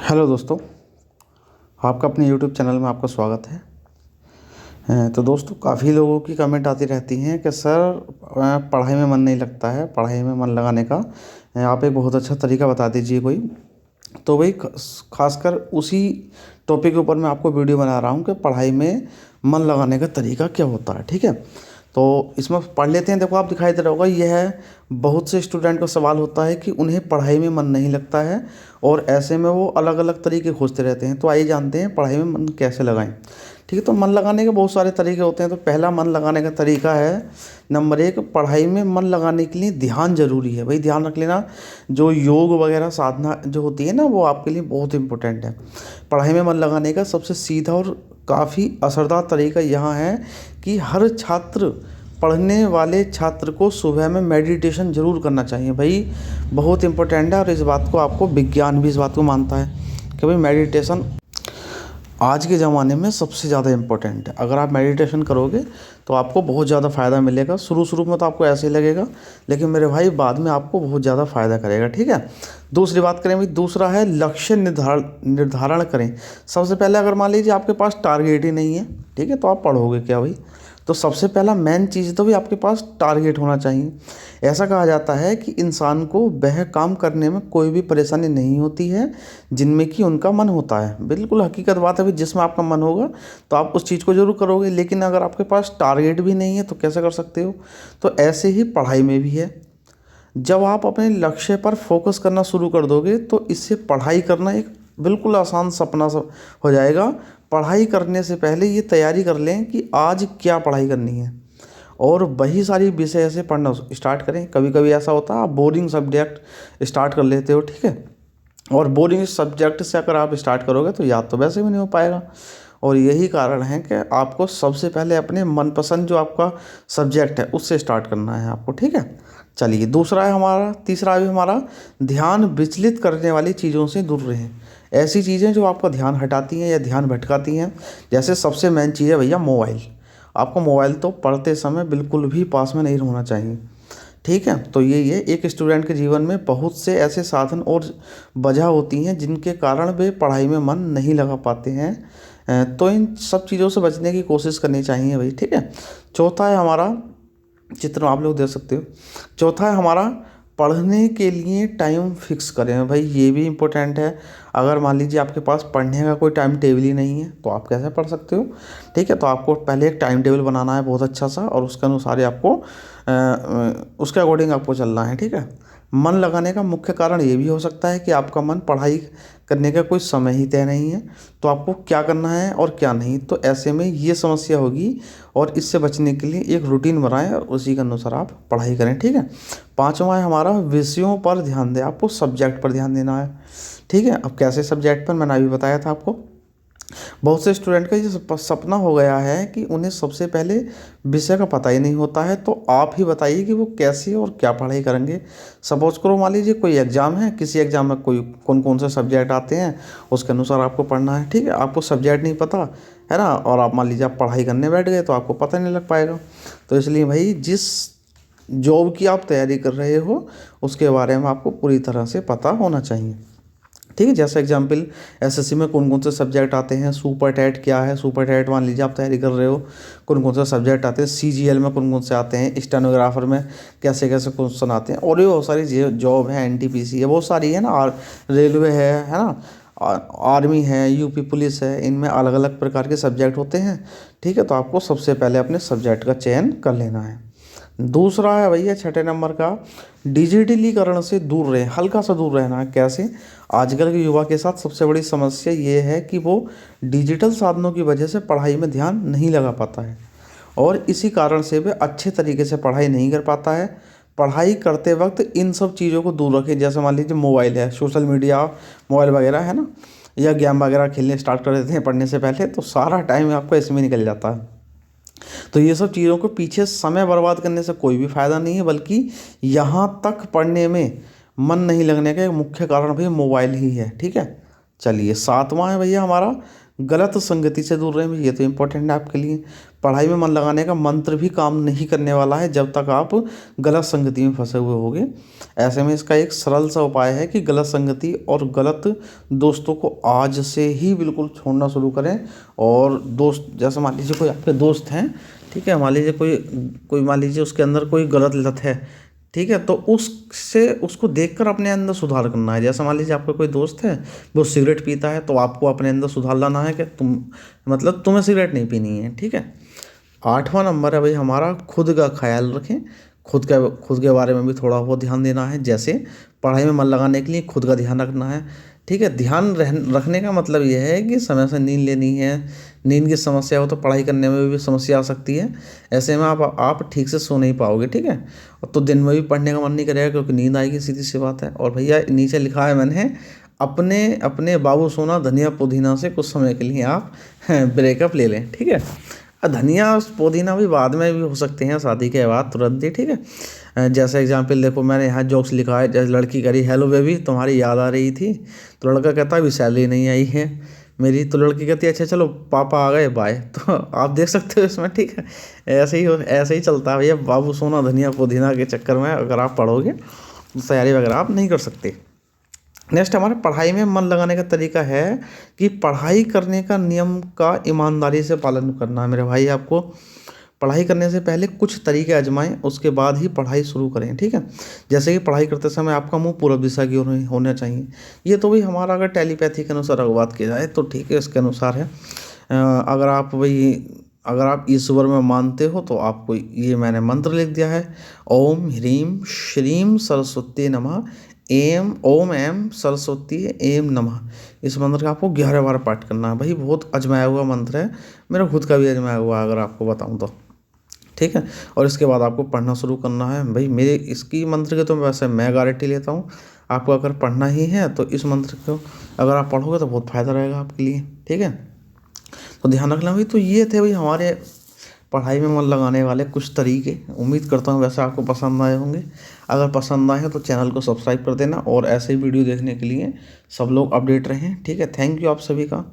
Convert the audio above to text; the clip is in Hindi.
हेलो दोस्तों, आपका अपने यूट्यूब चैनल में आपका स्वागत है। तो दोस्तों, काफ़ी लोगों की कमेंट आती रहती हैं कि सर पढ़ाई में मन नहीं लगता है, पढ़ाई में मन लगाने का आप एक बहुत अच्छा तरीका बता दीजिए कोई। तो वही खासकर उसी टॉपिक के ऊपर मैं आपको वीडियो बना रहा हूँ कि पढ़ाई में मन लगाने का तरीका क्या होता है। ठीक है, तो इसमें पढ़ लेते हैं। देखो, आप दिखाई दे रहा होगा, यह है बहुत से स्टूडेंट का सवाल होता है कि उन्हें पढ़ाई में मन नहीं लगता है और ऐसे में वो अलग अलग तरीके खोजते रहते हैं। तो आइए जानते हैं पढ़ाई में मन कैसे लगाएं। ठीक है, तो मन लगाने के बहुत सारे तरीके होते हैं। तो पहला मन लगाने का तरीका है, नंबर एक, पढ़ाई में मन लगाने के लिए ध्यान जरूरी है। भाई ध्यान रख लेना, जो योग वगैरह साधना जो होती है ना, वो आपके लिए बहुत इंपॉर्टेंट है। पढ़ाई में मन लगाने का सबसे सीधा और काफ़ी असरदार तरीका यहाँ है कि हर छात्र, पढ़ने वाले छात्र को सुबह में मेडिटेशन ज़रूर करना चाहिए। भाई बहुत इंपॉर्टेंट है और इस बात को आपको विज्ञान भी इस बात को मानता है कि भाई मेडिटेशन आज के ज़माने में सबसे ज़्यादा इम्पोर्टेंट है। अगर आप मेडिटेशन करोगे तो आपको बहुत ज़्यादा फ़ायदा मिलेगा। शुरू शुरू में तो आपको ऐसे ही लगेगा, लेकिन मेरे भाई बाद में आपको बहुत ज़्यादा फ़ायदा करेगा। ठीक है, दूसरी बात करें भाई, दूसरा है लक्ष्य निर्धारण करें। सबसे पहले अगर मान लीजिए आपके पास टारगेट ही नहीं है, ठीक है, तो आप पढ़ोगे क्या भाई। तो सबसे पहला मेन चीज़ तो भी आपके पास टारगेट होना चाहिए। ऐसा कहा जाता है कि इंसान को वह काम करने में कोई भी परेशानी नहीं होती है जिनमें कि उनका मन होता है। बिल्कुल हकीकत बात है भाई, जिसमें आपका मन होगा तो आप उस चीज़ को ज़रूर करोगे। लेकिन अगर आपके पास टारगेट भी नहीं है तो कैसे कर सकते हो। तो ऐसे ही पढ़ाई में भी है। जब आप अपने लक्ष्य पर फोकस करना शुरू कर दोगे तो इससे पढ़ाई करना एक बिल्कुल आसान सपना सा हो जाएगा। पढ़ाई करने से पहले ये तैयारी कर लें कि आज क्या पढ़ाई करनी है और वही सारी विषय ऐसे पढ़ना स्टार्ट करें। कभी कभी ऐसा होता है आप बोरिंग सब्जेक्ट स्टार्ट कर लेते हो, ठीक है, और बोरिंग सब्जेक्ट से अगर आप स्टार्ट करोगे तो याद तो वैसे भी नहीं हो पाएगा। और यही कारण है कि आपको सबसे पहले अपने मनपसंद जो आपका सब्जेक्ट है उससे स्टार्ट करना है आपको। ठीक है, चलिए दूसरा है हमारा, तीसरा भी हमारा, ध्यान विचलित करने वाली चीज़ों से दूर रहें। ऐसी चीज़ें जो आपका ध्यान हटाती हैं या ध्यान भटकाती हैं, जैसे सबसे मेन चीज़ है भैया मोबाइल। आपको मोबाइल तो पढ़ते समय बिल्कुल भी पास में नहीं होना चाहिए। ठीक है, तो ये एक स्टूडेंट के जीवन में बहुत से ऐसे साधन और वजह होती हैं जिनके कारण वे पढ़ाई में मन नहीं लगा पाते हैं। तो इन सब चीज़ों से बचने की कोशिश करनी चाहिए भाई। ठीक है, चौथा है हमारा, चित्र आप लोग देख सकते हो, चौथा है हमारा, पढ़ने के लिए टाइम फिक्स करें। भाई ये भी इम्पोर्टेंट है। अगर मान लीजिए आपके पास पढ़ने का कोई टाइम टेबल ही नहीं है तो आप कैसे पढ़ सकते हो। ठीक है, तो आपको पहले एक टाइम टेबल बनाना है बहुत अच्छा सा, और उसके अनुसार ही आपको उसके अकॉर्डिंग आपको चलना है। ठीक है, मन लगाने का मुख्य कारण ये भी हो सकता है कि आपका मन पढ़ाई करने का कोई समय ही तय नहीं है, तो आपको क्या करना है और क्या नहीं। तो ऐसे में ये समस्या होगी और इससे बचने के लिए एक रूटीन बनाएं और उसी के अनुसार आप पढ़ाई करें। ठीक है, पांचवा है हमारा, विषयों पर ध्यान दें। आपको सब्जेक्ट पर ध्यान देना है। ठीक है, अब कैसे सब्जेक्ट पर, मैंने अभी बताया था आपको। बहुत से स्टूडेंट का ये सपना हो गया है कि उन्हें सबसे पहले विषय का पता ही नहीं होता है। तो आप ही बताइए कि वो कैसे और क्या पढ़ाई करेंगे। सपोज करो मान लीजिए कोई एग्ज़ाम है, किसी एग्ज़ाम में कोई कौन कौन से सब्जेक्ट आते हैं उसके अनुसार आपको पढ़ना है। ठीक है, आपको सब्जेक्ट नहीं पता है ना, और आप मान लीजिए आप पढ़ाई करने बैठ गए तो आपको पता नहीं लग पाएगा। तो इसलिए भाई जिस जॉब की आप तैयारी कर रहे हो उसके बारे में आपको पूरी तरह से पता होना चाहिए। ठीक है, जैसे एग्जाम्पल एसएससी में कौन कौन से सब्जेक्ट आते हैं, सुपर टैट क्या है, सुपर टैट मान लीजिए आप तैयारी कर रहे हो, कौन कौन से सब्जेक्ट आते हैं, सीजीएल में कौन कौन से आते हैं, स्टेनोग्राफर में कैसे कैसे क्वेश्चन आते हैं, और भी बहुत सारी जॉब है, एनटीपीसी है, बहुत सारी है ना, और रेलवे है ना, आर्मी है, यूपी पुलिस है, इनमें अलग अलग प्रकार के सब्जेक्ट होते हैं। ठीक है, तो आपको सबसे पहले अपने सब्जेक्ट का चयन कर लेना है। दूसरा है भैया छठे नंबर का, डिजिटलीकरण से दूर रहें। हल्का सा दूर रहना है। कैसे, आजकल के युवा के साथ सबसे बड़ी समस्या ये है कि वो डिजिटल साधनों की वजह से पढ़ाई में ध्यान नहीं लगा पाता है और इसी कारण से वे अच्छे तरीके से पढ़ाई नहीं कर पाता है। पढ़ाई करते वक्त इन सब चीज़ों को दूर रखें। जैसे मान लीजिए मोबाइल है, सोशल मीडिया, मोबाइल वगैरह है ना, या गेम वगैरह खेलने स्टार्ट कर देते हैं पढ़ने से पहले, तो सारा टाइम आपका इसमें निकल जाता है। तो ये सब चीज़ों को पीछे समय बर्बाद करने से कोई भी फ़ायदा नहीं है, बल्कि यहाँ तक पढ़ने में मन नहीं लगने का एक मुख्य कारण भैया मोबाइल ही है। ठीक है, चलिए सातवां है भैया हमारा, गलत संगति से दूर रहें, ये तो इम्पोर्टेंट है आपके लिए। पढ़ाई में मन लगाने का मंत्र भी काम नहीं करने वाला है जब तक आप गलत संगति में फंसे हुए होगे। ऐसे में इसका एक सरल सा उपाय है कि गलत संगति और गलत दोस्तों को आज से ही बिल्कुल छोड़ना शुरू करें। और दोस्त, जैसे मान लीजिए कोई आपके दोस्त हैं, ठीक है, मान लीजिए कोई मान लीजिए उसके अंदर कोई गलत लत है, ठीक है, तो उसको देखकर अपने अंदर सुधार करना है। जैसे मान लीजिए आपका कोई दोस्त है, वो सिगरेट पीता है, तो आपको अपने अंदर सुधार लाना है कि तुम्हें सिगरेट नहीं पीनी है, ठीक है। 8वां नंबर है भाई हमारा, खुद का ख्याल रखें। खुद के बारे में भी थोड़ा बहुत ध्यान देना है। जैसे पढ़ाई में मन लगाने के लिए खुद का ध्यान रखना है, ठीक है। ध्यान रखने का मतलब यह है कि समय से नींद लेनी है। नींद की समस्या हो तो पढ़ाई करने में भी समस्या आ सकती है। ऐसे में आप ठीक से सो नहीं पाओगे, ठीक है। तो दिन में भी पढ़ने का मन नहीं करेगा क्योंकि नींद आएगी, सीधी सी बात है। और भैया नीचे लिखा है मैंने, अपने अपने बाबू सोना धनिया पुदीना से कुछ समय के लिए आप ब्रेकअप ले लें, ठीक है। धनिया पुदीना भी बाद में भी हो सकते हैं, शादी के बाद तुरंत ही, ठीक है। जैसे एग्जाम्पल देखो, मैंने यहाँ जोक्स लिखा है, जैसे लड़की करी, हेलो बेबी तुम्हारी याद आ रही थी, तो लड़का कहता है अभी सैलरी नहीं आई है मेरी, तो लड़की कहती है अच्छा चलो पापा आ गए बाय। तो आप देख सकते हो इसमें, ठीक है। ऐसे ही चलता है भैया, बाबू सोना धनिया पुदीना के चक्कर में अगर आप पढ़ोगे तो तैयारी वगैरह आप नहीं कर सकते। नेक्स्ट हमारे पढ़ाई में मन लगाने का तरीका है कि पढ़ाई करने का नियम का ईमानदारी से पालन करना है मेरे भाई। आपको पढ़ाई करने से पहले कुछ तरीके आजमाएं, उसके बाद ही पढ़ाई शुरू करें, ठीक है। जैसे कि पढ़ाई करते समय आपका मुंह पूरब दिशा की ओर होना चाहिए। ये तो भाई हमारा अगर टेलीपैथी के अनुसार अगर बात की जाए तो ठीक है, इसके अनुसार है। अगर आप ईश्वर में मानते हो तो आपको ये मैंने मंत्र लिख दिया है, ओम ह्रीम श्रीम सरस्वती नमः, ओम एम सरस्वती एम नमः। इस मंत्र का आपको 11 बार पाठ करना है भाई। बहुत अजमाया हुआ मंत्र है, मेरा खुद का भी अजमाया हुआ अगर आपको बताऊं तो, ठीक है। और इसके बाद आपको पढ़ना शुरू करना है भाई। मेरे इसकी मंत्र के तो वैसे मैं गारंटी लेता हूँ, आपको अगर पढ़ना ही है तो इस मंत्र को अगर आप पढ़ोगे तो बहुत फ़ायदा रहेगा आपके लिए, ठीक है। तो ध्यान रखना भाई। तो ये थे भाई हमारे पढ़ाई में मन लगाने वाले कुछ तरीके। उम्मीद करता हूँ वैसे आपको पसंद आए होंगे। अगर पसंद आए तो चैनल को सब्सक्राइब कर देना, और ऐसे ही वीडियो देखने के लिए सब लोग अपडेट रहें, ठीक है। थैंक यू आप सभी का।